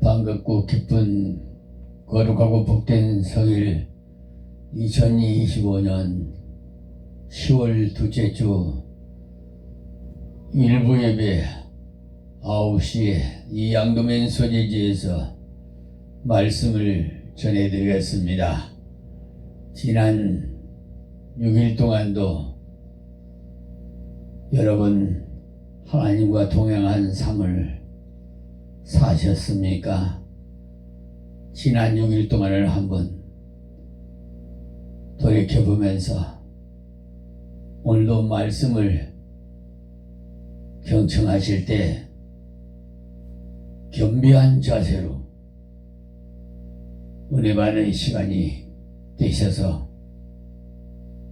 반갑고 기쁜 거룩하고 복된 성일 2025년 10월 둘째 주 일부 예배 9시에 이 양도면 소재지에서 말씀을 전해드리겠습니다. 지난 6일 동안도 여러분 하나님과 동행한 삶을 사셨습니까? 지난 6일 동안을 한번 돌이켜보면서 오늘도 말씀을 경청하실 때 겸비한 자세로 은혜 받는 시간이 되셔서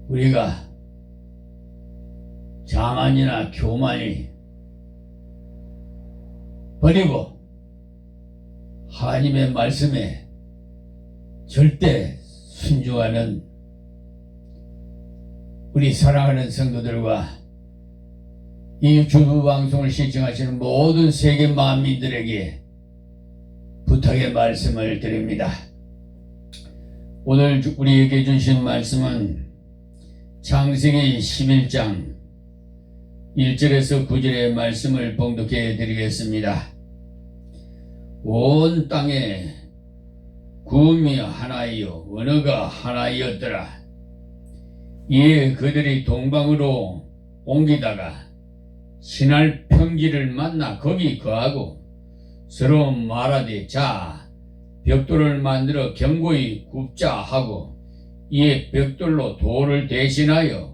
우리가 자만이나 교만이 버리고 하나님의 말씀에 절대 순종하는 우리 사랑하는 성도들과 이 주부 방송을 시청하시는 모든 세계 만민들에게 부탁의 말씀을 드립니다. 오늘 우리에게 주신 말씀은 창세기 11장 1절에서 9절의 말씀을 봉독해 드리겠습니다. 온 땅에 구음이 하나이요 언어가 하나이었더라. 이에 그들이 동방으로 옮기다가 신할 평지를 만나 거기 거하고 서로 말하되 자 벽돌을 만들어 견고히 굽자 하고 이에 벽돌로 돌을 대신하여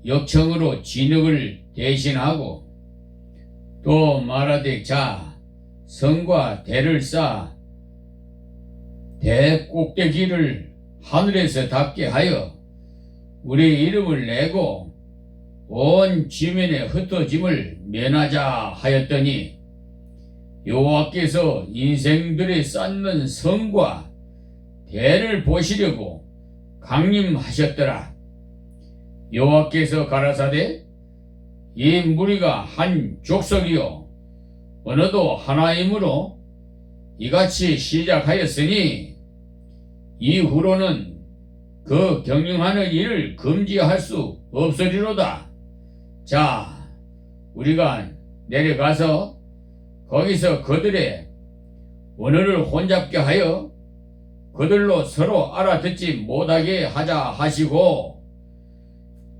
역청으로 진흙을 대신하고 또 말하되 자 성과 대를 쌓아 대 꼭대기를 하늘에서 닿게 하여 우리 이름을 내고 온 지면에 흩어짐을 면하자 하였더니 여호와께서 인생들이 쌓는 성과 대를 보시려고 강림하셨더라. 여호와께서 가라사대 이 무리가 한 족속이요 언어도 하나이므로 이같이 시작하였으니 이후로는 그 경영하는 일을 금지할 수 없으리로다. 자 우리가 내려가서 거기서 그들의 언어를 혼잡게 하여 그들로 서로 알아듣지 못하게 하자 하시고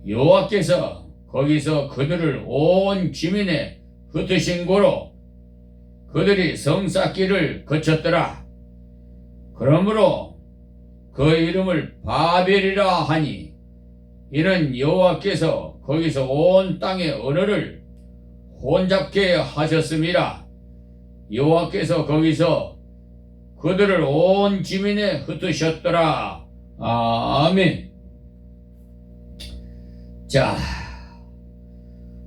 여호와께서 거기서 그들을 온 지면에 흩으신 고로 그들이 성 쌓기를 거쳤더라. 그러므로 그 이름을 바벨이라 하니 이는 여호와께서 거기서 온 땅의 언어를 혼잡게 하셨음이라. 여호와께서 거기서 그들을 온 지면에 흩으셨더라. 아멘. 자,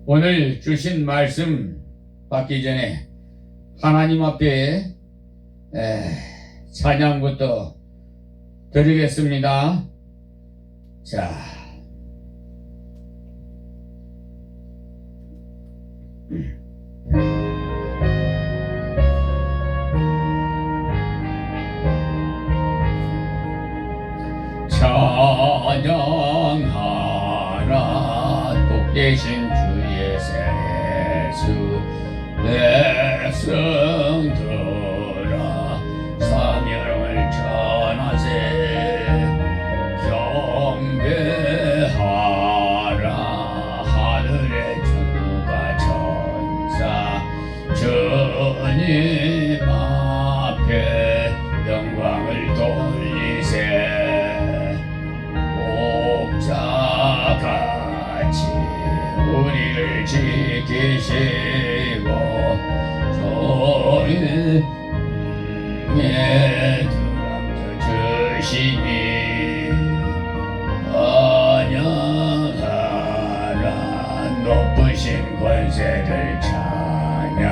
오늘 주신 말씀 받기 전에 하나님 앞에 찬양부터 드리겠습니다. 자, 찬양하라 복되신 주의 세수 백성들아 사명을 전하세 경배하라 하늘의 주가 천사 주님 앞에 영광을 돌리세 목자같이 우리를 지키시고 조용에 들어앉아 주시니 찬양하라 높으신 권세를 찬양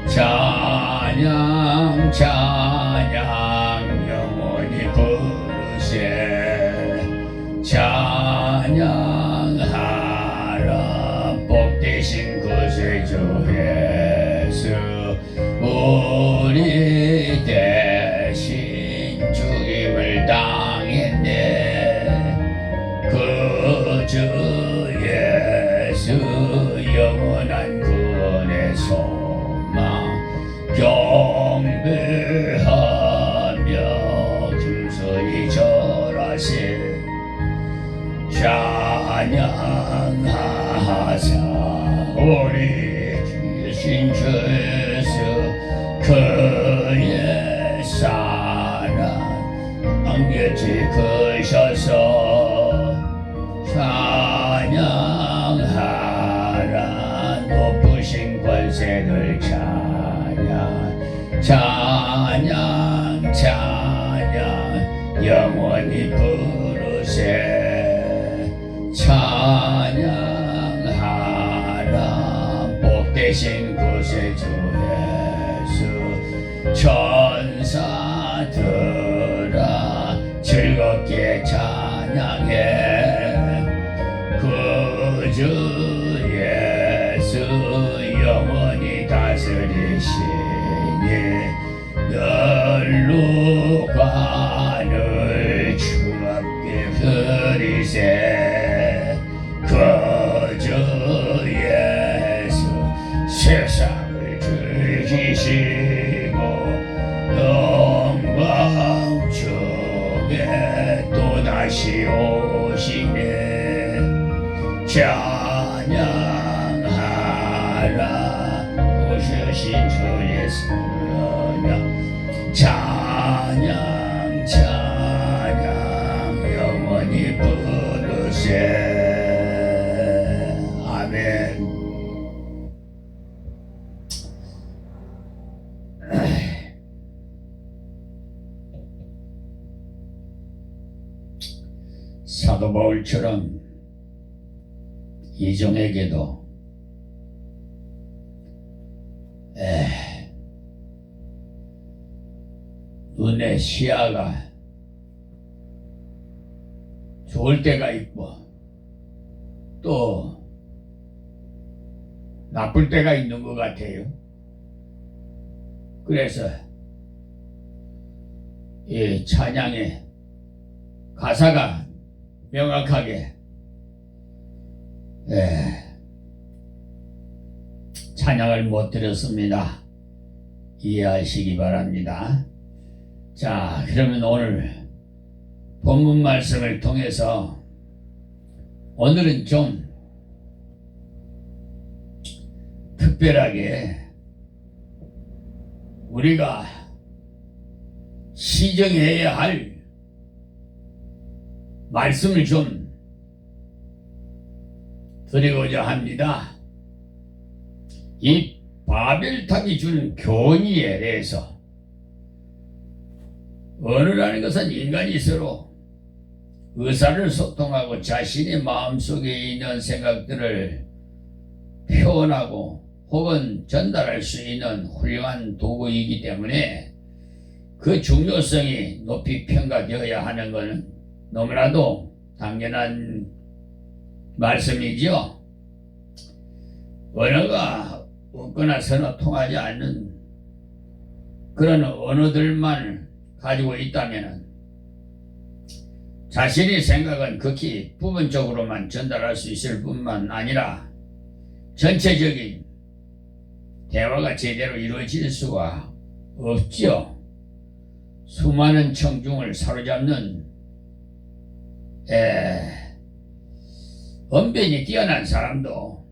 찬양 찬양 영원히 부르세 찬양하라 복되신 구세주 예수 주 예수 영원한 구원의 소망 경배하며 겸손히 절하신 찬양하사 우리 주신 주 예수 그의 사랑 안개지 크셔서 찬양하라 높으신 권세들 찬양 찬양 찬양 영원히 부르세 찬양하라 복되신 구세주 예수 천사들아 즐겁게 찬양해 구주 예수 영원히 다스리시니 멸루관을 주께 흐리세 구주 예수 세상을 즐기시고 영광 중에 또다시 오시네 찬양하라 오셔신 주 예수여 찬양 찬양 영원히 부르세 아멘. 사도 바울처럼 이종에게도 눈의 시야가 좋을 때가 있고 또 나쁠 때가 있는 것 같아요. 그래서 이 찬양의 가사가 명확하게 찬양을 못 드렸습니다. 이해하시기 바랍니다. 자, 그러면 오늘 본문 말씀을 통해서 오늘은 좀 특별하게 우리가 시정해야 할 말씀을 좀 드리고자 합니다. 이 바벨탑이 준 교훈에 대해서 언어라는 것은 인간이 서로 의사를 소통하고 자신의 마음속에 있는 생각들을 표현하고 혹은 전달할 수 있는 훌륭한 도구이기 때문에 그 중요성이 높이 평가되어야 하는 것은 너무나도 당연한 말씀이죠. 언어가 없거나 서로 통하지 않는 그런 언어들만 가지고 있다면 자신의 생각은 극히 부분적으로만 전달할 수 있을 뿐만 아니라 전체적인 대화가 제대로 이루어질 수가 없죠. 수많은 청중을 사로잡는 언변이 뛰어난 사람도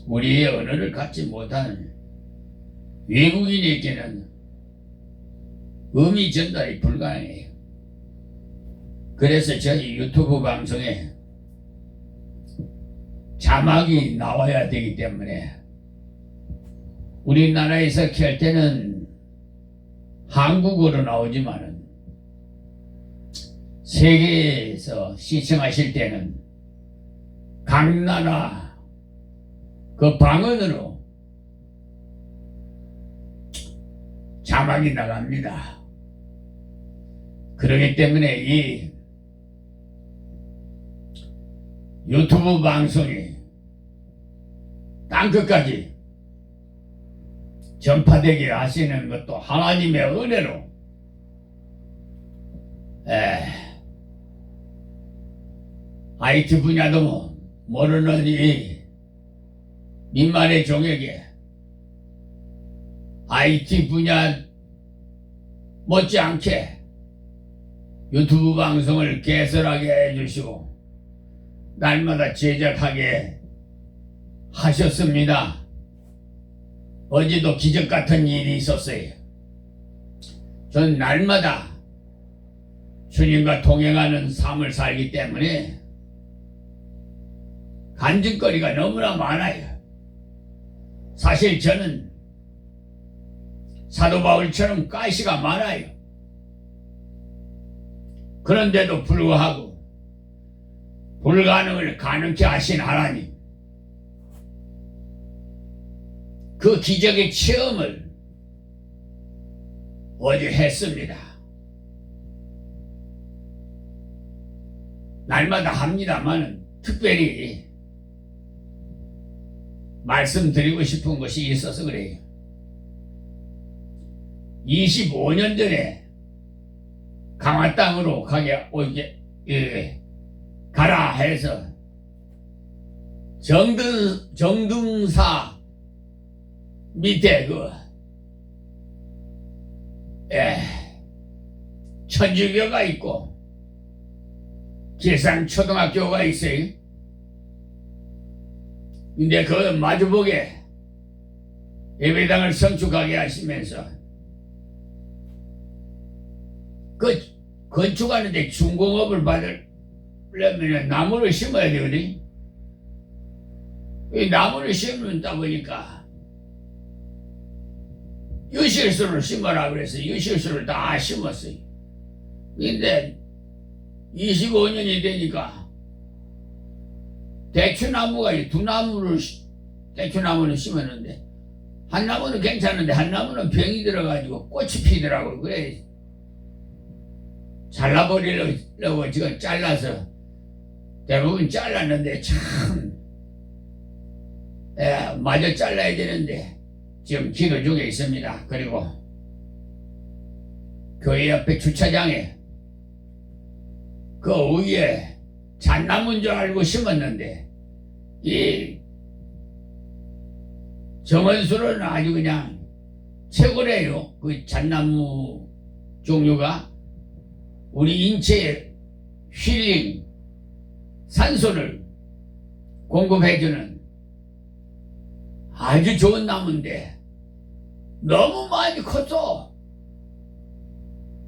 우리의 언어를 갖지 못한 외국인에게는 의미 전달이 불가능해요. 그래서 저희 유튜브 방송에 자막이 나와야 되기 때문에 우리나라에서 켤 때는 한국어로 나오지만은 세계에서 시청하실 때는 각 나라 그 방언으로 자막이 나갑니다. 그렇기 때문에 이 유튜브 방송이 땅끝까지 전파되게 하시는 것도 하나님의 은혜로 IT 분야도 모르는 이 민말의 종에게 IT 분야 못지않게 유튜브 방송을 개설하게 해주시고 날마다 제작하게 하셨습니다. 어제도 기적 같은 일이 있었어요. 전 날마다 주님과 동행하는 삶을 살기 때문에 간증거리가 너무나 많아요. 사실 저는 사도 바울처럼 가시가 많아요. 그런데도 불구하고 불가능을 가능케 하신 하나님, 그 기적의 체험을 어제 했습니다. 날마다 합니다만 특별히 말씀드리고 싶은 것이 있어서 그래요. 25년 전에 강화 땅으로 가라 해서 정등사 밑에 천주교가 있고 길상초등학교가 있어요. 근데 그 마주보게 예배당을 건축하게 하시면서 그 건축하는데 준공업을 받으려면 나무를 심어야 되거든. 이 나무를 심는다 보니까 유실수를 심어라 그래서 유실수를 다 심었어요. 근데 25년이 되니까 대추나무는 심었는데 한 나무는 괜찮은데 한 나무는 병이 들어가지고 꽃이 피더라고. 그래 잘라버리려고 지금 잘라서 대부분 잘랐는데 참 마저 잘라야 되는데 지금 기도 중에 있습니다. 그리고 교회 옆에 주차장에 그 위에 잣나무인 줄 알고 심었는데 이 정원수는 아주 그냥 최고래요. 그 잣나무 종류가 우리 인체에 힐링, 산소를 공급해주는 아주 좋은 나무인데 너무 많이 컸어.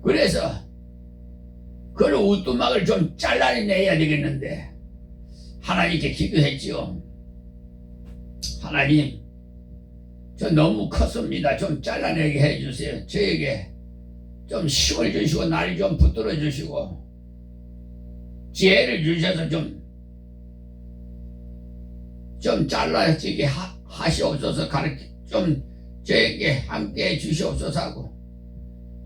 그래서 그걸 우뚜막을 좀 잘라내야 되겠는데 하나님께 기도했지요. 하나님, 저 너무 컸습니다. 좀 잘라내게 해주세요. 저에게 좀 힘을 주시고 날이 좀 붙들어 주시고 지혜를 주셔서 좀 잘라지게 하시옵소서. 좀 저에게 함께 해 주시옵소서 하고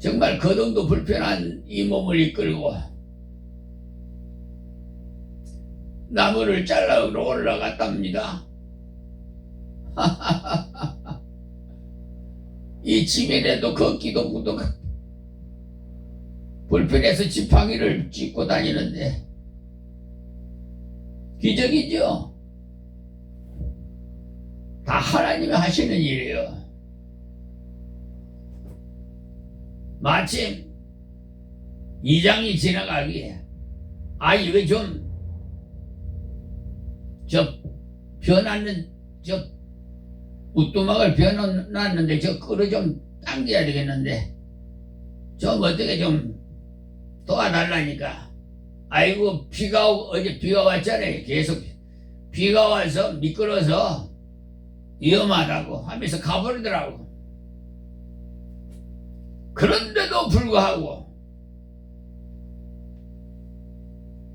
정말 거동도 불편한 이 몸을 이끌고 나무를 잘라러 올라갔답니다. 이 지면에도 걷기도 구도 불편해서 지팡이를 짚고 다니는데 기적이죠. 다 하나님이 하시는 일이에요. 마침 2장이 지나가기에 이거 좀 벼놨는 우뚜막을 벼놨는데 저 끌어 좀 당겨야 되겠는데 좀 어떻게 좀 도와달라니까 아이고 어제 비가 왔잖아요. 계속 비가 와서 미끄러서 위험하다고 하면서 가버리더라고. 그런데도 불구하고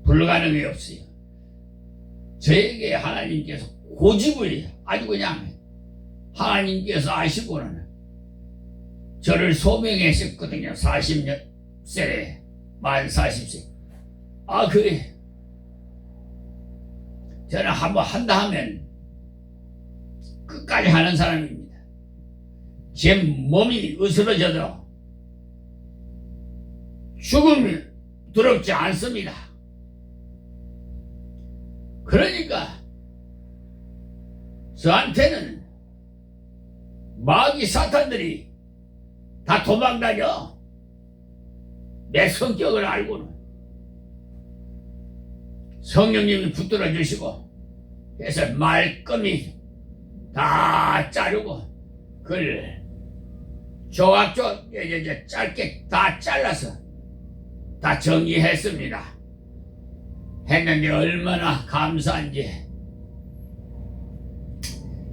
불가능이 없어요. 저에게 하나님께서 고집을 아주 그냥 하나님께서 아시고는 저를 소명하셨거든요. 40세 만 40세. 그래. 저는 한번 한다 하면 끝까지 하는 사람입니다. 제 몸이 으스러져도 죽음이 두렵지 않습니다. 그러니까 저한테는 마귀 사탄들이 다 도망다녀. 내 성격을 알고는. 성령님이 붙들어 주시고 해서 말끔히 다 자르고 그걸 조각조각 짧게 다 잘라서 다 정리했습니다. 했는데 얼마나 감사한지.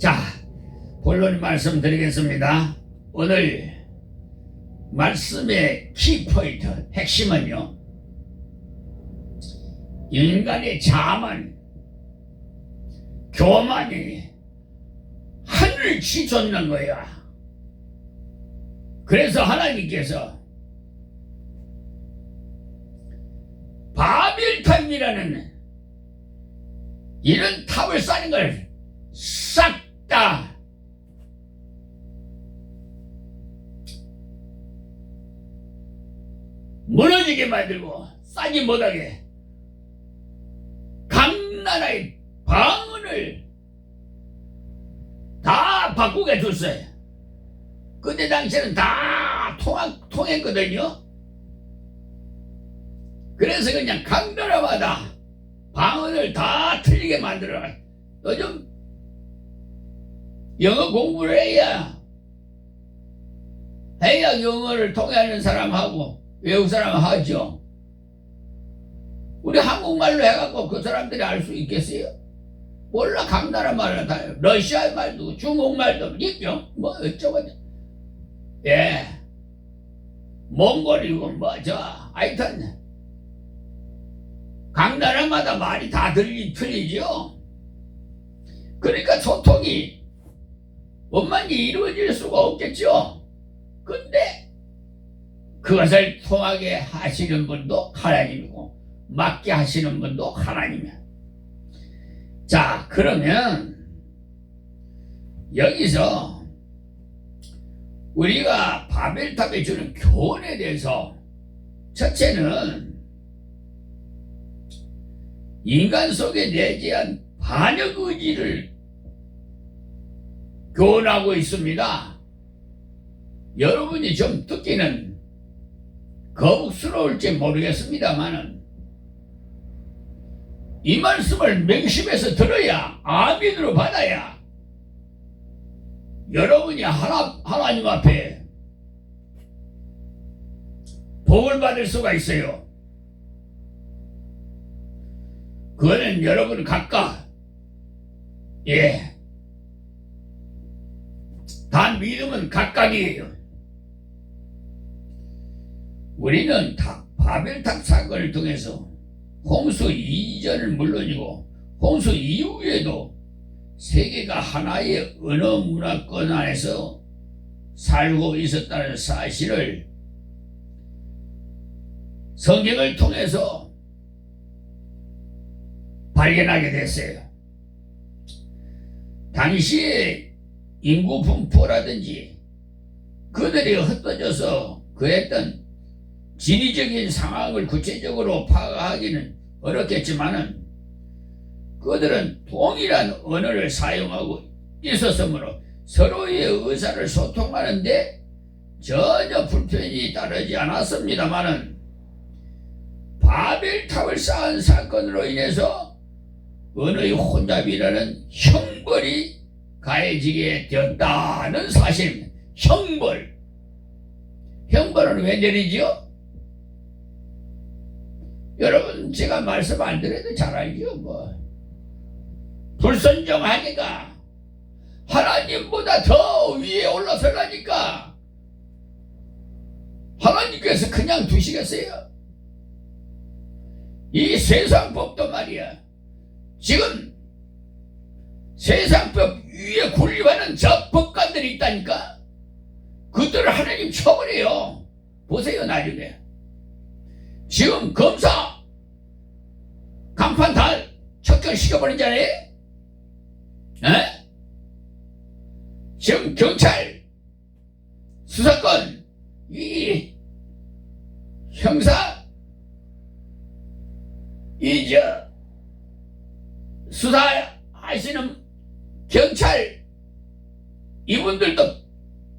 자, 본론 말씀드리겠습니다. 오늘 말씀의 키포인트, 핵심은요, 인간의 자만, 교만이 하늘을 치솟는 거야. 그래서 하나님께서 바벨탑이라는 이런 탑을 쌓는 걸 싹 다 무너지게 만들고 싸지 못하게 각 나라의 방언을 다 바꾸게 줬어요. 그때 당시에는 다 통했거든요. 그래서 그냥 각 나라마다 방언을 다 틀리게 만들어. 요즘 영어 공부를 해야 영어를 통하는 사람하고 외국 사람 하죠. 우리 한국말로 해갖고 그 사람들이 알 수 있겠어요? 몰라. 각 나라 말은 다 러시아 말도 중국말도 있죠. 뭐 어쩌고 예 몽골이고 뭐저 하여튼 각 나라마다 말이 다 틀리죠. 그러니까 소통이 원만히 이루어질 수가 없겠죠. 근데 그것을 통하게 하시는 분도 하나님이고 맞게 하시는 분도 하나님이야. 자, 그러면 여기서 우리가 바벨탑에 주는 교훈에 대해서 첫째는 인간 속에 내재한 반역 의지를 교훈하고 있습니다. 여러분이 좀 듣기는 거북스러울지 모르겠습니다만은 이 말씀을 명심해서 들어야 아멘으로 받아야 여러분이 하나님 앞에 복을 받을 수가 있어요. 그거는 여러분 각각 단 믿음은 각각이에요. 우리는 바벨탑 사건을 통해서 홍수 이전은 물론이고 홍수 이후에도 세계가 하나의 언어 문화권 안에서 살고 있었다는 사실을 성경을 통해서 발견하게 됐어요. 당시에 인구 분포라든지 그들이 흩어져서 그랬던 지리적인 상황을 구체적으로 파악하기는 어렵겠지만은 그들은 동일한 언어를 사용하고 있었으므로 서로의 의사를 소통하는데 전혀 불편이 따르지 않았습니다만은 바벨탑을 쌓은 사건으로 인해서 언어의 혼잡이라는 형벌이 가해지게 되었다는 사실입니다. 형벌은 왜 내리죠? 여러분 제가 말씀 안 드려도 잘 알죠. 뭐 불순종하니까 하나님보다 더 위에 올라서려니까 하나님께서 그냥 두시겠어요? 이 세상법도 말이야. 지금 세상법 위에 군림하는 저 법관들이 있다니까. 그들을 하나님 처벌해요. 보세요 나중에. 지금 검사 간판 다 척결시켜버리잖아요. 지금 경찰 수사권 이 형사 수사하시는 경찰 이분들도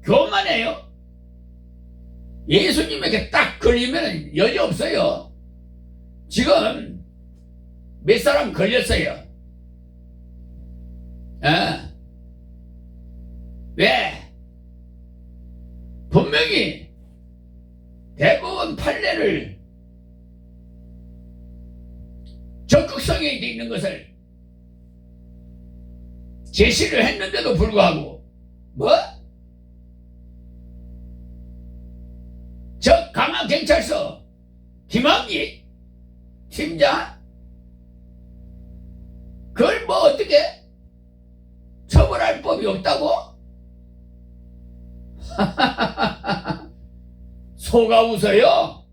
교만해요. 예수님에게 딱 걸리면 여지 없어요. 지금 몇 사람 걸렸어요. 왜? 분명히 대법원 판례를 적극성에 있는 것을 제시를 했는데도 불구하고 저 강화경찰서 김학기 팀장 그걸 뭐 어떻게 처벌할 법이 없다고? 소가 웃어요.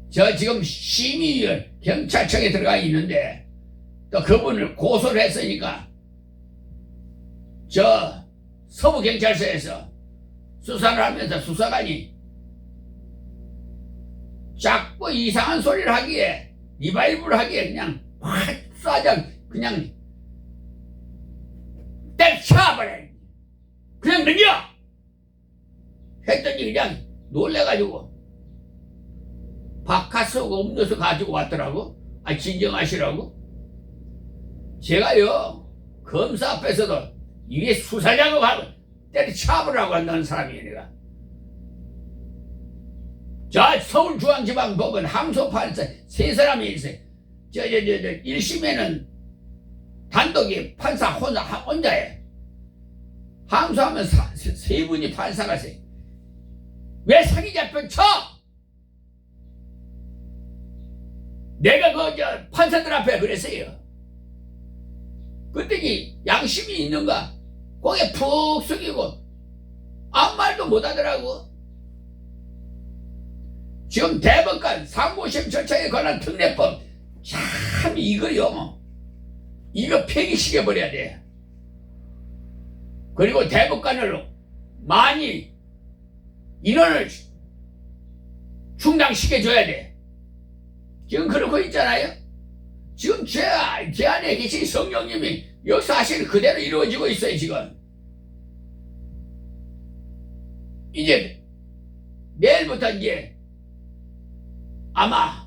저 지금 심의위원 경찰청에 들어가 있는데 또 그분을 고소를 했으니까 저 서부경찰서에서 수사를 하면서 수사관이 자꾸 이상한 소리를 하기에 리바이브를 하기에 그냥 확 쏴장 그냥 때려쳐버려. 그냥 넘겨! 했더니 그냥 놀래가지고 바카스하고 음료수 가지고 왔더라고. 진정하시라고. 제가요 검사 앞에서도 이게 수사장하고 때려쳐버리라고 한다는 사람이에요. 내가 자 서울중앙지방법원 항소판사 세 사람이 있어요. 저 1심에는 단독이 판사 혼자예요. 항소하면 세 분이 판사가 있어요. 왜 사기자편 쳐? 내가 판사들 앞에 그랬어요. 그랬더니 양심이 있는가? 고개 푹 숙이고 아무 말도 못하더라고. 지금 대법관 상고심 절차에 관한 특례법 참 이거요. 이거 폐기시켜버려야 돼. 그리고 대법관을 많이 인원을 충당시켜줘야 돼. 지금 그러고 있잖아요. 지금 제 안에 계신 성령님이 역사하시는 그대로 이루어지고 있어요. 지금 이제 내일부터 이제 아마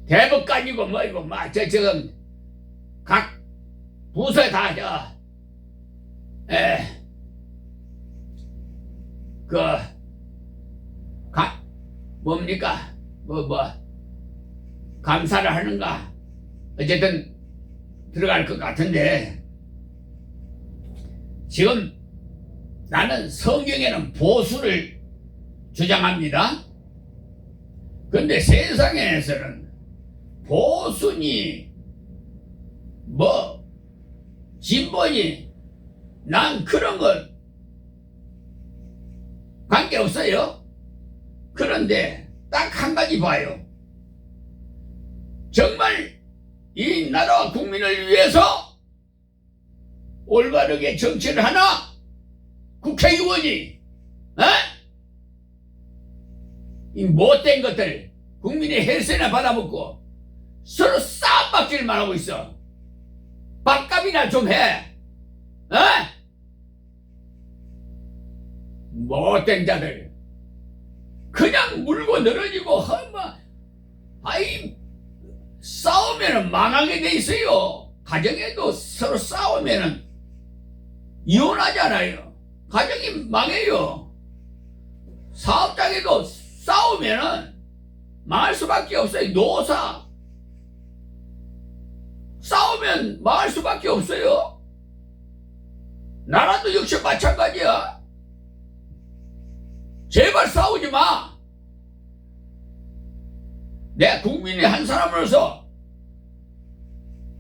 대법관이고 뭐이고 지금 각 부서 다 뭡니까 감사를 하는가 어쨌든 들어갈 것 같은데 지금 나는 성경에는 보수를 주장합니다. 근데 세상에서는 보수니 진보니 난 그런 건 관계없어요. 그런데 딱 한 가지 봐요. 정말 이 나라와 국민을 위해서 올바르게 정치를 하나 국회의원이 이 못된 것들 국민의 헬스나 받아먹고 서로 싸움박질만 하고 있어. 밥값이나 좀 해. 못된 자들 그냥 물고 늘어지고 싸우면은 망하게 돼 있어요. 가정에도 서로 싸우면은 이혼하잖아요. 가정이 망해요. 사업장에도 싸우면은 망할 수밖에 없어요. 노사 싸우면 망할 수밖에 없어요. 나라도 역시 마찬가지야. 제발 싸우지 마. 내 국민의 한 사람으로서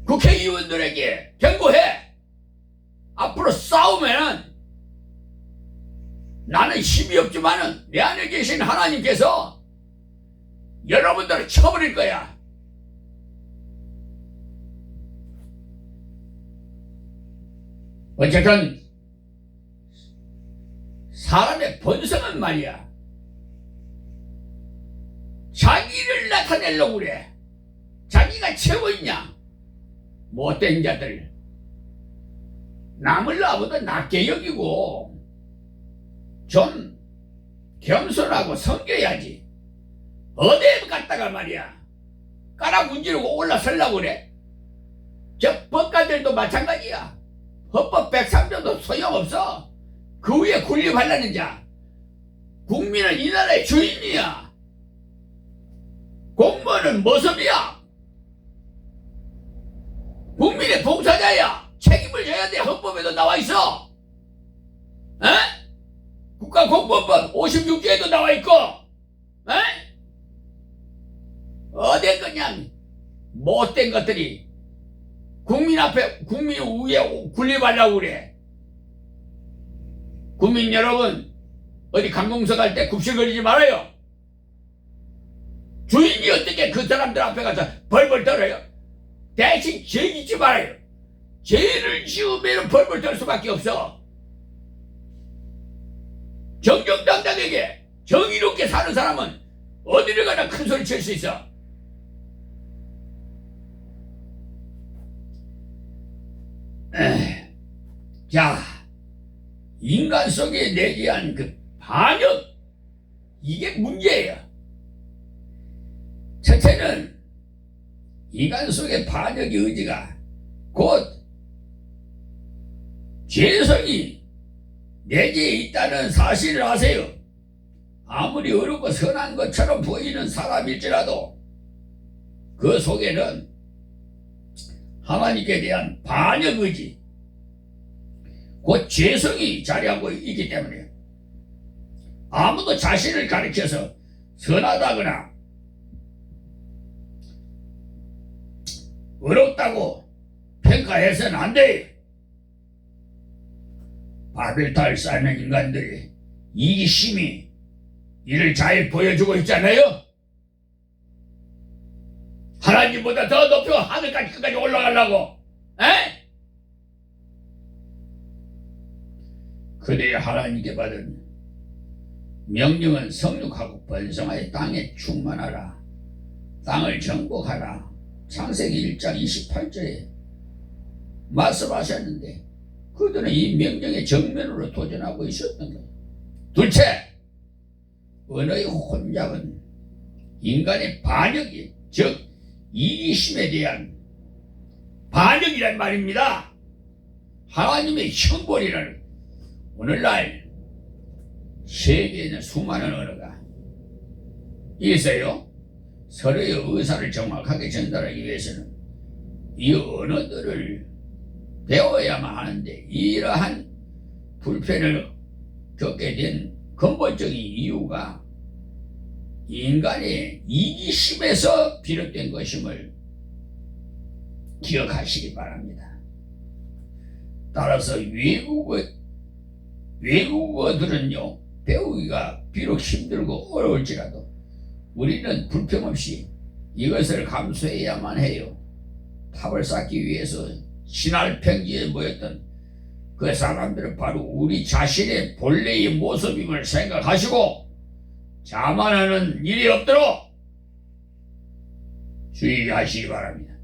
국회의원들에게 경고해. 앞으로 싸우면은 나는 힘이 없지만은 내 안에 계신 하나님께서 여러분들을 쳐버릴 거야. 어쨌든 사람의 본성은 말이야 자기를 나타내려고 그래. 자기가 최고 있냐? 못된 자들. 남을 나보다 낮게 여기고 좀 겸손하고 섬겨야지. 어디에 갔다가 말이야 까라 문지르고 올라서려고 그래. 저 법관들도 마찬가지야. 헌법 103조도 소용없어. 그 위에 군립하려는 자. 국민은 이 나라의 주인이야. 공무원은 모습이야. 국민의 봉사자야. 책임을 져야 돼. 헌법에도 나와 있어. 에? 국가공무원법 56조에도 나와 있고. 에? 어디 그냥 못된 것들이 국민 앞에 국민 위에 군립하려고 그래. 국민 여러분 어디 강공서 갈 때 굽실거리지 말아요. 주인이 어떻게 그 사람들 앞에 가서 벌벌 떨어요? 대신 죄 짓지 말아요. 죄를 지으면 벌벌 떨 수밖에 없어. 정정당당하게 정의롭게 사는 사람은 어디를 가나 큰 소리 칠 수 있어. 자, 인간 속에 내재한 그 반역, 이게 문제예요. 첫째는 인간 속의 반역의 의지가 곧 죄성이 내재해 있다는 사실을 아세요. 아무리 어렵고 선한 것처럼 보이는 사람일지라도 그 속에는 하나님께 대한 반역 의지, 곧 죄성이 자리하고 있기 때문에 아무도 자신을 가리켜서 선하다거나 어렵다고 평가해서는 안 돼. 바벨탑을 쌓는 인간들이 이기심이 이를 잘 보여주고 있잖아요. 하나님보다 더 높이 하늘까지 끝까지 올라가려고. 에? 그들이 하나님께 받은 명령은 성육하고 번성하여 땅에 충만하라. 땅을 정복하라. 창세기 1장 28절에 말씀하셨는데 그들은 이 명령의 정면으로 도전하고 있었던 거예요. 둘째, 언어의 혼잡은 인간의 반역이, 즉 이기심에 대한 반역이란 말입니다. 하나님의 형벌이라는. 오늘날 세계에는 수많은 언어가 있어요. 서로의 의사를 정확하게 전달하기 위해서는 이 언어들을 배워야만 하는데 이러한 불편을 겪게 된 근본적인 이유가 인간의 이기심에서 비롯된 것임을 기억하시기 바랍니다. 따라서 외국어들은요, 배우기가 비록 힘들고 어려울지라도 우리는 불평 없이 이것을 감수해야만 해요. 탑을 쌓기 위해서 신할 평지에 모였던 그 사람들은 바로 우리 자신의 본래의 모습임을 생각하시고 자만하는 일이 없도록 주의하시기 바랍니다.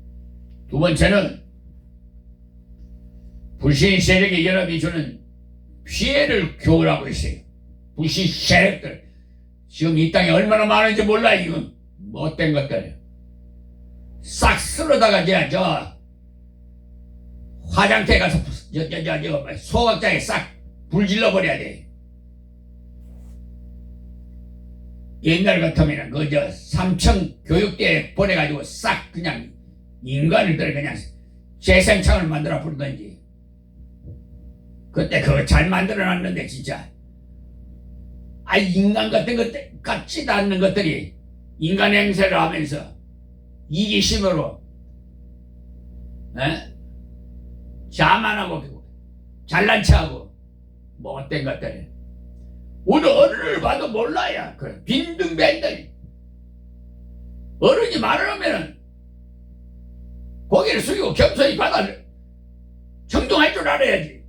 두 번째는 불신 세력의 연합이 주는 피해를 교훈하고 있어요. 불신 세력들 지금 이 땅에 얼마나 많은지 몰라. 이건 못된 것들 싹 쓸어다가 저 화장터에 가서 소각장에 싹 불질러 버려야 돼. 옛날 같으면 그저 삼청 교육대에 보내가지고 싹 그냥 인간들 그냥 재생창을 만들어 부르던지. 그때 그거 잘 만들어놨는데 진짜 인간 같은 것 같지도 않는 것들이 인간 행세를 하면서 이기심으로 자만하고 잘난 체하고 못된 것들. 우리 어른을 봐도 몰라야. 그 빈둥밴들 어른이 말을 하면은 고개를 숙이고 겸손히 받아 정중할 줄 알아야지.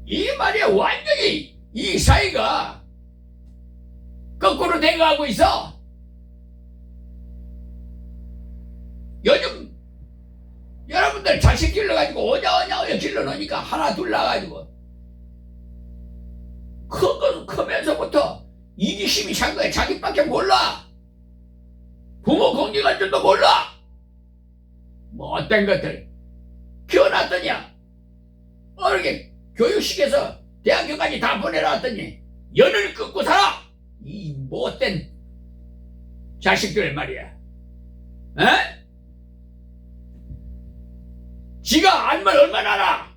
이 말이야. 완전히 이 사회가 거꾸로 돼가고 있어. 사람들 자식 길러가지고 오냐 길러놓으니까 하나 둘 나가지고 크면서부터 이기심이 찬 거야. 자기밖에 몰라. 부모 공경할 줄도 몰라. 뭐 어떤 것들 키워놨더냐. 어렵게 교육시켜서 대학교까지 다 보내놨더니 연을 끊고 살아. 이 못된 자식들 말이야. 에? 지가 알면 얼마나 알아.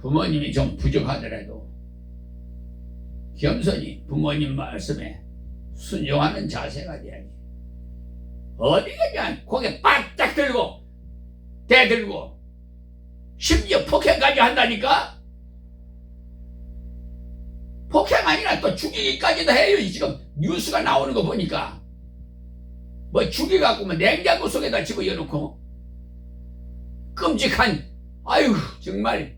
부모님이 좀 부족하더라도 겸손히 부모님 말씀에 순종하는 자세가 돼야지. 어디 그냥 고개 바짝 들고 대들고 심지어 폭행까지 한다니까. 폭행 아니라 또 죽이기까지도 해요. 지금 뉴스가 나오는 거 보니까 뭐 죽여갖고 뭐 냉장고 속에다 집어넣고 끔찍한, 아유 정말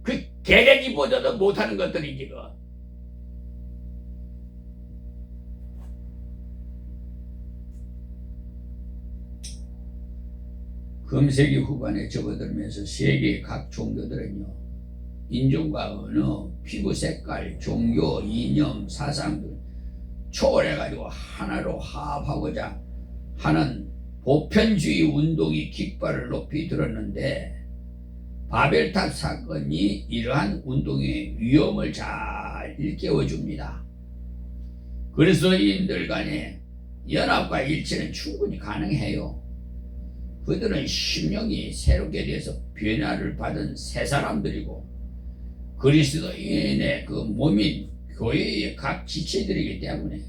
그 개돼지보다도 못하는 것들이지. 그 금세기 후반에 접어들면서 세계의 각 종교들은요, 인종과 언어, 피부 색깔, 종교, 이념, 사상 등 초월해가지고 하나로 화합하고자 하는 보편주의 운동이 깃발을 높이 들었는데, 바벨탑 사건이 이러한 운동의 위험을 잘 일깨워줍니다. 그리스도인들 간의 연합과 일치는 충분히 가능해요. 그들은 심령이 새롭게 돼서 변화를 받은 새 사람들이고, 그리스도인의 그 몸인 교회의 각 지체들이기 때문에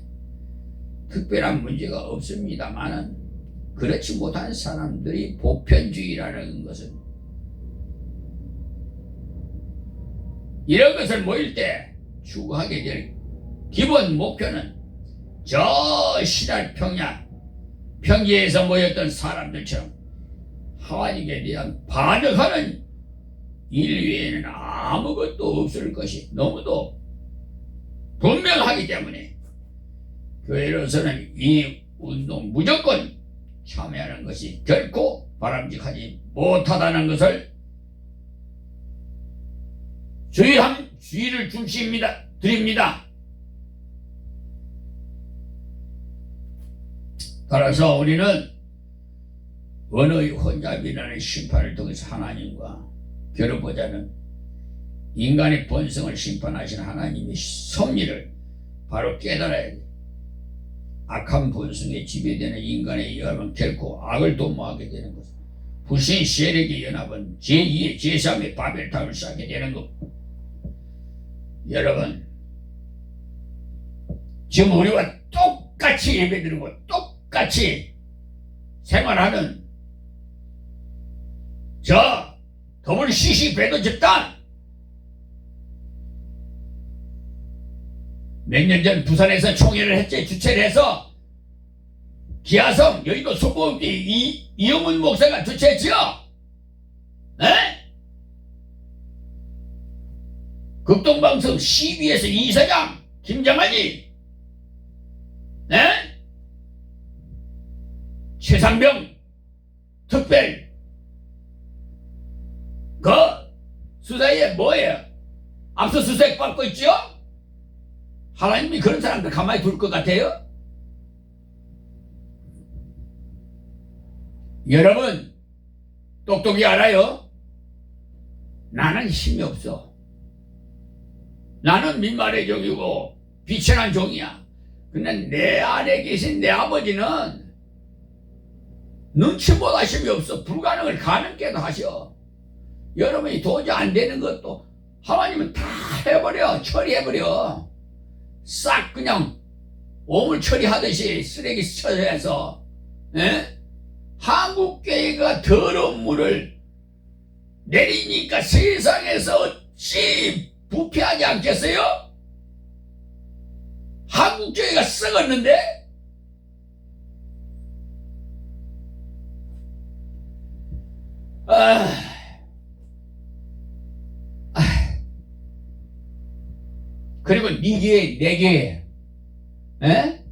특별한 문제가 없습니다만은, 그렇지 못한 사람들이 보편주의라는 것은, 이런 것을 모일 때 추구하게 될 기본 목표는 저 신할 평지에서 모였던 사람들처럼 하나님에 대한 반역하는 일 외에는 아무것도 없을 것이 너무도 분명하기 때문에 교회로서는 이 운동 무조건 참여하는 것이 결코 바람직하지 못하다는 것을 주의를 드립니다. 따라서 우리는 언어의 혼잡이라는 심판을 통해서 하나님과 겨뤄보자는 인간의 본성을 심판하신 하나님의 섭리를 바로 깨달아야 돼. 악한 본성에 지배되는 인간의 연합은 결코 악을 도모하게 되는 것. 불신 세력의 연합은 제2의 제3의 바벨탑을 쌓게 되는 것. 여러분, 지금 우리와 똑같이 예배드리고 똑같이 생활하는 저 WCC 배도 집단, 몇 년 전 부산에서 총회를 했지. 주최를 해서 기아성 여의도 소보기 이영문 목사가 주최했지요. 에? 극동방송 CBS 이사장 김장한이, 에? 최상병 특별 그 수사에 뭐예요? 압수수색 받고 있죠? 하나님이 그런 사람들 가만히 둘 것 같아요? 여러분 똑똑히 알아요. 나는 힘이 없어. 나는 민말의 종이고 비천한 종이야. 근데 내 안에 계신 내 아버지는 눈치보다 힘이 없어. 불가능을 가능케도 하셔. 여러분이 도저히 안 되는 것도 하나님은 다 해버려. 처리해버려. 싹 그냥 오물 처리하듯이 쓰레기 처리해서. 에? 한국교회가 더러운 물을 내리니까 세상에서 어찌 부패하지 않겠어요? 한국교회가 썩었는데? 그리고 네 교회, 내 교회, 에?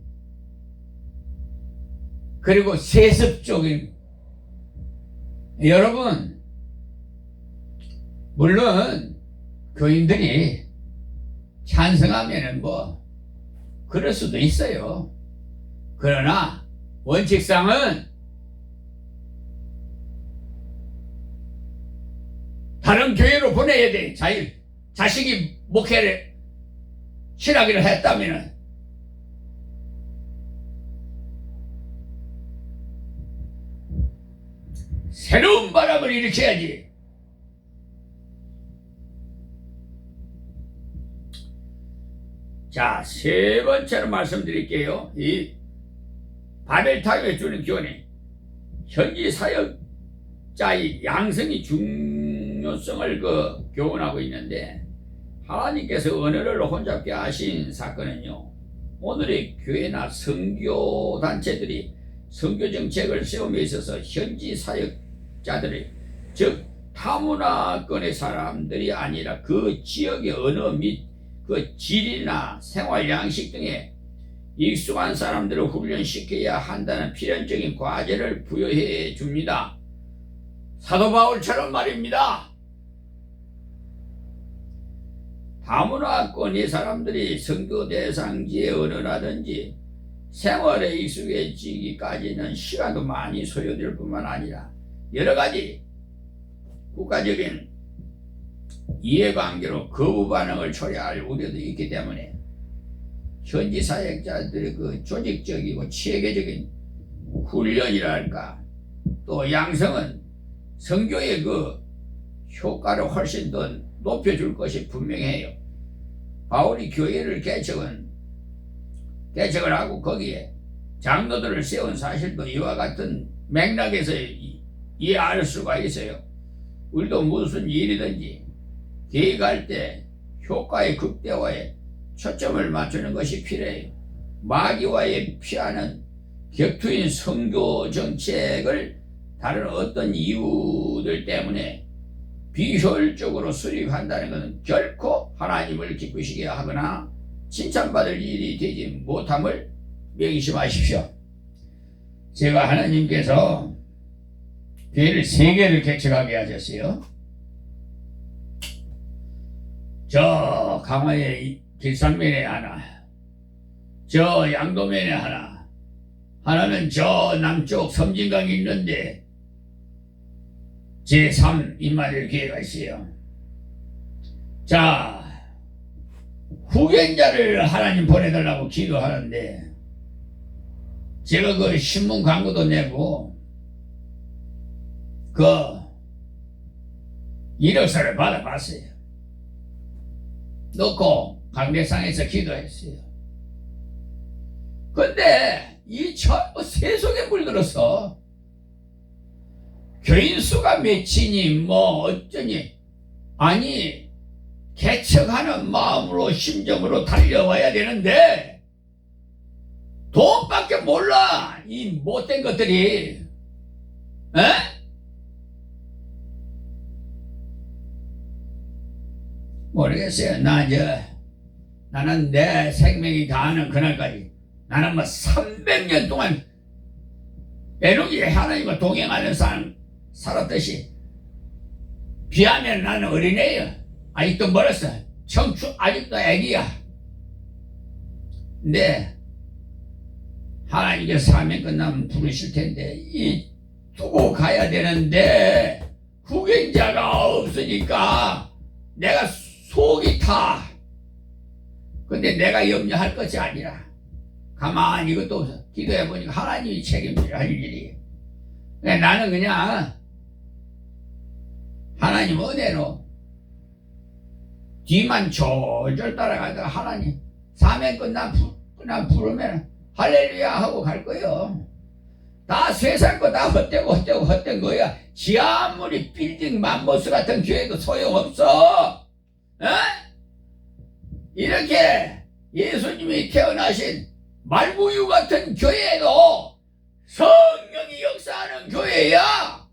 그리고 세습적인, 여러분 물론 교인들이 찬성하면은 뭐 그럴 수도 있어요. 그러나 원칙상은 다른 교회로 보내야 돼. 자식이 목회를 신하기를 했다면은. 새로운 바람을 일으켜야지. 자, 세 번째로 말씀드릴게요. 이 바벨탑에 주는 교훈이 현지 사역자의 양성이 중요성을 교훈하고 있는데, 하나님께서 언어를 혼잡게 하신 사건은요, 오늘의 교회나 선교단체들이 선교정책을 세움에 있어서 현지 사역자들의, 즉 타문화권의 사람들이 아니라 그 지역의 언어 및 그 질이나 생활 양식 등에 익숙한 사람들을 훈련시켜야 한다는 필연적인 과제를 부여해 줍니다. 사도 바울처럼 말입니다. 다문화권의 사람들이 선교 대상지의 언어라든지 생활에 익숙해지기까지는 시간도 많이 소요될 뿐만 아니라 여러 가지 국가적인 이해관계로 거부 반응을 초래할 우려도 있기 때문에 현지 사역자들의 그 조직적이고 체계적인 훈련이랄까, 또 양성은 선교의 그 효과를 훨씬 더 높여줄 것이 분명해요. 바울이 교회를 개척을 하고 거기에 장로들을 세운 사실도 이와 같은 맥락에서 이해할 수가 있어요. 우리도 무슨 일이든지 계획할 때 효과의 극대화에 초점을 맞추는 것이 필요해요. 마귀와의 피하는 격투인 선교 정책을 다른 어떤 이유들 때문에 비효율적으로 수립한다는 것은 결코 하나님을 기쁘시게 하거나 칭찬받을 일이 되지 못함을 명심하십시오. 제가 하나님께서 교회를 3개를 개척하게 하셨어요. 저 강화의 길산면에 하나, 저 양도면에 하나, 하나는 저 남쪽 섬진강이 있는데 제3 임마누엘 교회가 있어요. 자, 후견자를 하나님 보내달라고 기도하는데 제가 그 신문 광고도 내고 그 이력서를 받아봤어요. 넣고 강대상에서 기도했어요. 근데 이 전부 세속에 물들어서 교인 수가 몇이니 뭐 어쩌니, 아니 개척하는 마음으로 심정으로 달려와야 되는데 돈밖에 몰라 이 못된 것들이. 에? 모르겠어요. 나는 내 생명이 다하는 그날까지 나는 뭐 300년 동안 애누기 하나님과 동행하는 삶 살았듯이, 비하면 나는 어린애예요. 아직도 멀었어. 청춘 아직도 애기야. 근데 하나님께서 사명 끝나면 부르실 텐데 이 두고 가야 되는데 후견자가 없으니까 내가 속이 타. 근데 내가 염려할 것이 아니라 가만히 이것도 기도해 보니까 하나님이 책임질 할 일이에요. 나는 그냥 하나님 은혜로 뒤만 졸졸 따라가다가 하나님 사명 끝난 부르면 할렐루야 하고 갈 거예요. 다 세상 거 다 헛된 거야. 지 아무리 빌딩 맘모스 같은 교회도 소용없어. 어? 이렇게 예수님이 태어나신 말구유 같은 교회도 성령이 역사하는 교회야.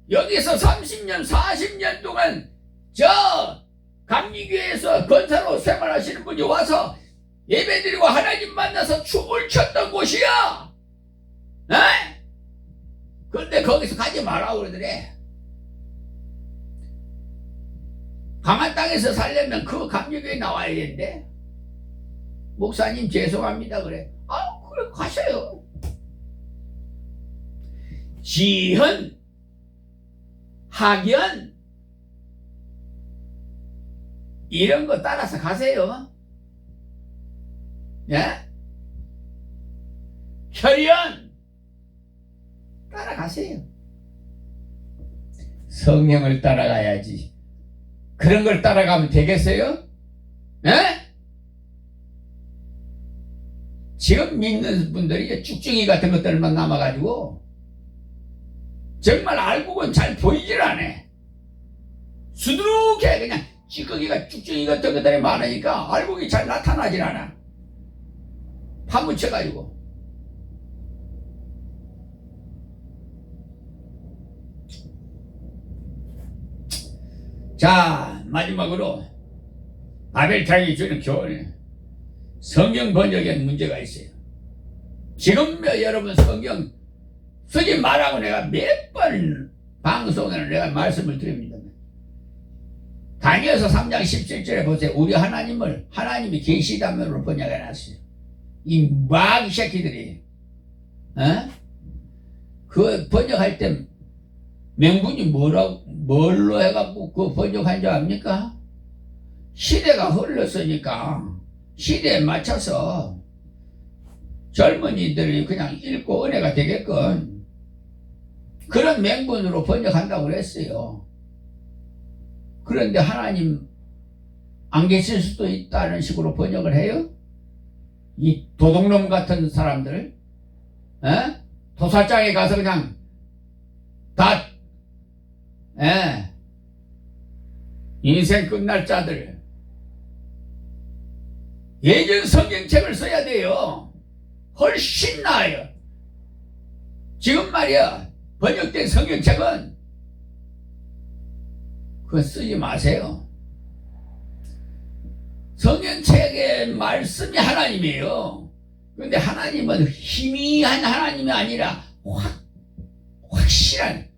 여기서 30년 40년 동안 저 감리교회에서 건사로 생활하시는 분이 와서 예배드리고 하나님 만나서 춤을 췄던 곳이야. 뭐라고 그러더래. 강한 땅에서 살려면 그 감격이 나와야 되는데, 목사님 죄송합니다 그래. 아 그래 가셔요. 지현, 학연 이런 거 따라서 가세요. 예? 혈연 따라가세요. 성령을 따라가야지. 그런 걸 따라가면 되겠어요? 예? 지금 믿는 분들이 쭉쭉이 같은 것들만 남아가지고 정말 알고는 잘 보이질 않아. 수두룩해. 그냥 찌꺼기가 쭉쭉이 같은 것들이 많으니까 알곡이 잘 나타나질 않아. 파묻혀가지고. 자, 마지막으로 아벨타임이 주는 교훈. 성경 번역에 문제가 있어요. 지금 여러분 성경 쓰지 말라고 내가 몇 번 방송에는 내가 말씀을 드립니다. 다니엘서 3장 17절에 보세요. 우리 하나님이 계시다면으로 번역해 놨어요. 이 마귀 새끼들이 그 번역할 때 명분이 뭘로 해갖고 그 번역한 줄 압니까? 시대가 흘렀으니까 시대에 맞춰서 젊은이들이 그냥 읽고 은혜가 되게끔 그런 명분으로 번역한다고 그랬어요. 그런데 하나님 안 계실 수도 있다는 식으로 번역을 해요? 이 도둑놈 같은 사람들, 도살장에 가서 그냥 다, 인생 끝날 자들. 예전 성경책을 써야 돼요. 훨씬 나아요. 지금 말이야, 번역된 성경책은 그거 쓰지 마세요. 성경책의 말씀이 하나님이에요. 그런데 하나님은 희미한 하나님이 아니라 확실한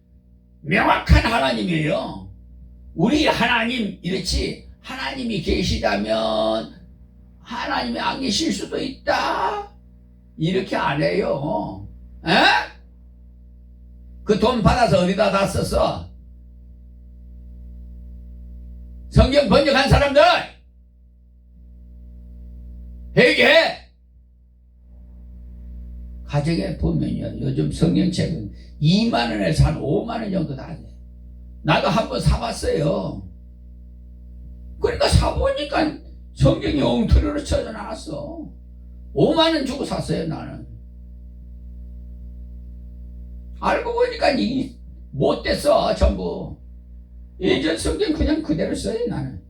명확한 하나님이에요. 우리 하나님 이렇지 하나님이 계시다면 하나님이 안 계실 수도 있다 이렇게 안 해요. 그 돈 받아서 어디다 다 썼어? 성경 번역한 사람들 회개해. 가정에 보면요, 요즘 성경책은 2만 원에서 한 5만 원 정도 다 돼. 나도 한번 사봤어요. 그러니까 사보니까 성경이 엉터리로 쳐져 나왔어. 5만 원 주고 샀어요. 나는 알고 보니까 이게 못됐어. 전부 예전 성경 그냥 그대로 써요. 나는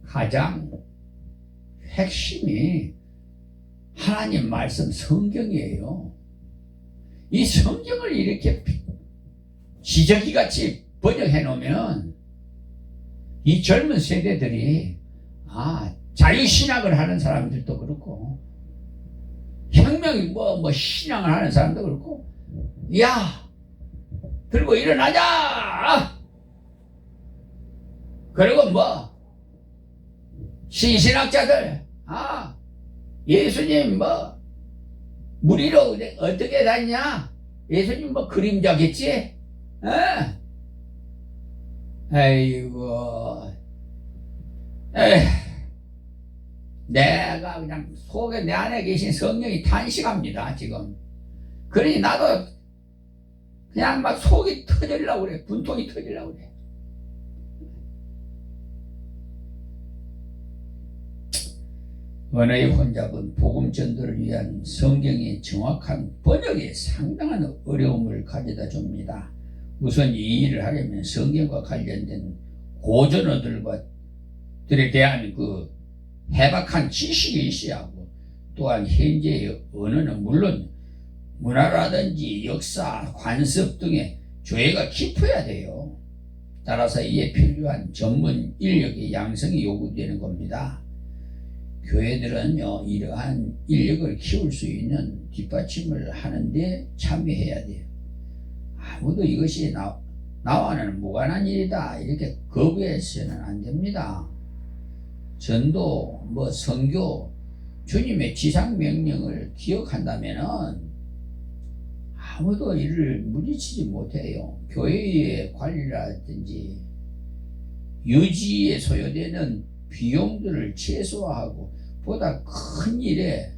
가장 핵심이 하나님 말씀 성경이에요. 이 성경을 이렇게 지저귀같이 번역해 놓으면 이 젊은 세대들이 자유신학을 하는 사람들도 그렇고 혁명 신앙을 하는 사람도 그렇고 야 들고 일어나자. 그리고 신신학자들 예수님 무리로 어떻게 다니냐? 예수님 그림자겠지? 아이고 내가 그냥 속에 내 안에 계신 성령이 탄식합니다 지금. 그러니 나도 그냥 막 속이 터지려고 그래. 분통이 터지려고 그래. 언어의 혼잡은 복음 전도를 위한 성경의 정확한 번역에 상당한 어려움을 가져다 줍니다. 우선 이 일을 하려면 성경과 관련된 고전어들에 대한 그 해박한 지식이 있어야 하고, 또한 현재의 언어는 물론 문화라든지 역사, 관습 등의 조예가 깊어야 돼요. 따라서 이에 필요한 전문 인력의 양성이 요구되는 겁니다. 교회들은요, 이러한 인력을 키울 수 있는 뒷받침을 하는데 참여해야 돼요. 아무도 이것이 나와는 무관한 일이다 이렇게 거부해서는 안 됩니다. 전도, 선교, 주님의 지상명령을 기억한다면은 아무도 이를 물리치지 못해요. 교회의 관리라든지 유지에 소요되는 비용들을 최소화하고 보다 큰 일에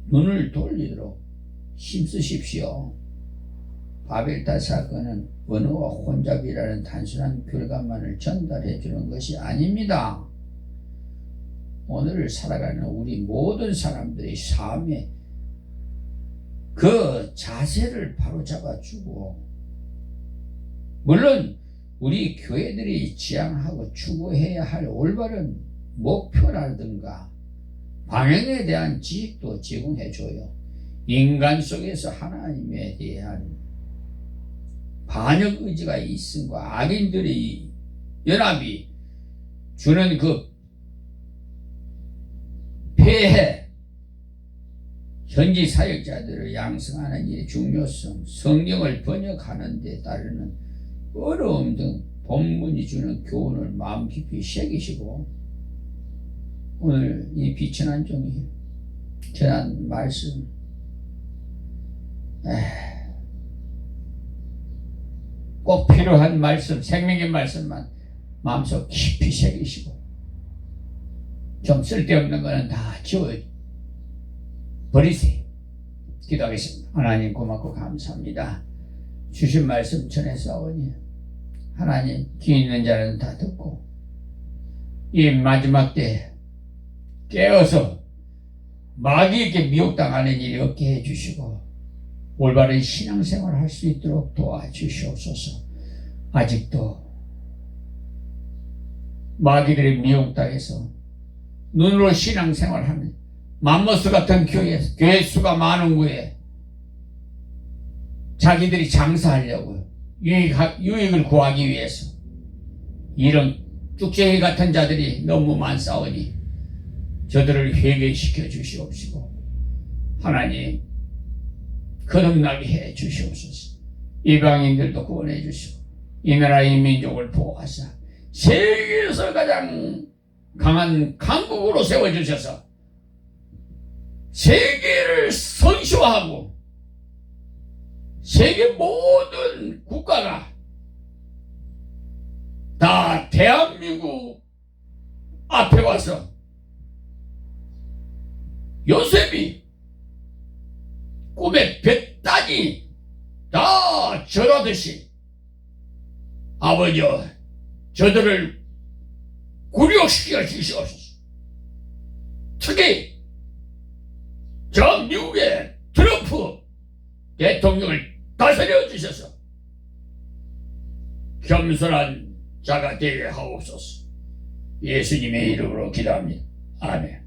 눈을 돌리도록 힘쓰십시오. 바벨탑 사건은 언어와 혼잡이라는 단순한 결과만을 전달해 주는 것이 아닙니다. 오늘을 살아가는 우리 모든 사람들의 삶에 그 자세를 바로잡아주고, 물론 우리 교회들이 지향하고 추구해야 할 올바른 목표라든가 방향에 대한 지식도 제공해줘요. 인간 속에서 하나님에 대한 반역 의지가 있음과 악인들의 연합이 주는 그 폐해, 현지 사역자들을 양성하는 일의 중요성, 성경을 번역하는 데 따르는 어려움 등 본문이 주는 교훈을 마음 깊이 새기시고, 오늘 이 비천한 종이 전한 말씀 꼭 필요한 말씀, 생명의 말씀만 마음속 깊이 새기시고, 좀 쓸데없는 거는 다 지워 버리세요. 기도하겠습니다. 하나님 고맙고 감사합니다. 주신 말씀 전했사오니 하나님, 귀 있는 자는 다 듣고 이 마지막 때 깨어서 마귀에게 미혹당하는 일이 없게 해주시고 올바른 신앙생활을 할 수 있도록 도와주시옵소서. 아직도 마귀들의 미혹당해서 눈으로 신앙생활하는 맘모스 같은 교회 수가 많은 후에 자기들이 장사하려고 유익을 구하기 위해서 이런 쭉쟁이 같은 자들이 너무 많사오니 저들을 회개시켜 주시옵시고 하나님 거듭나게 해 주시옵소서. 이방인들도 구원해 주시고 이 나라 이 민족을 보호하사 세계에서 가장 강한 강국으로 세워주셔서 세계를 선시화하고 세계 모든 국가가 다 대한민국 앞에 와서 요셉이 꿈에 뱃단이 다 절하듯이 아버지여 저들을 굴욕시켜 주시옵소서. 특히 저 미국의 트럼프 대통령을 다스려 주셔서 겸손한 자가 되게 하옵소서. 예수님의 이름으로 기도합니다. 아멘.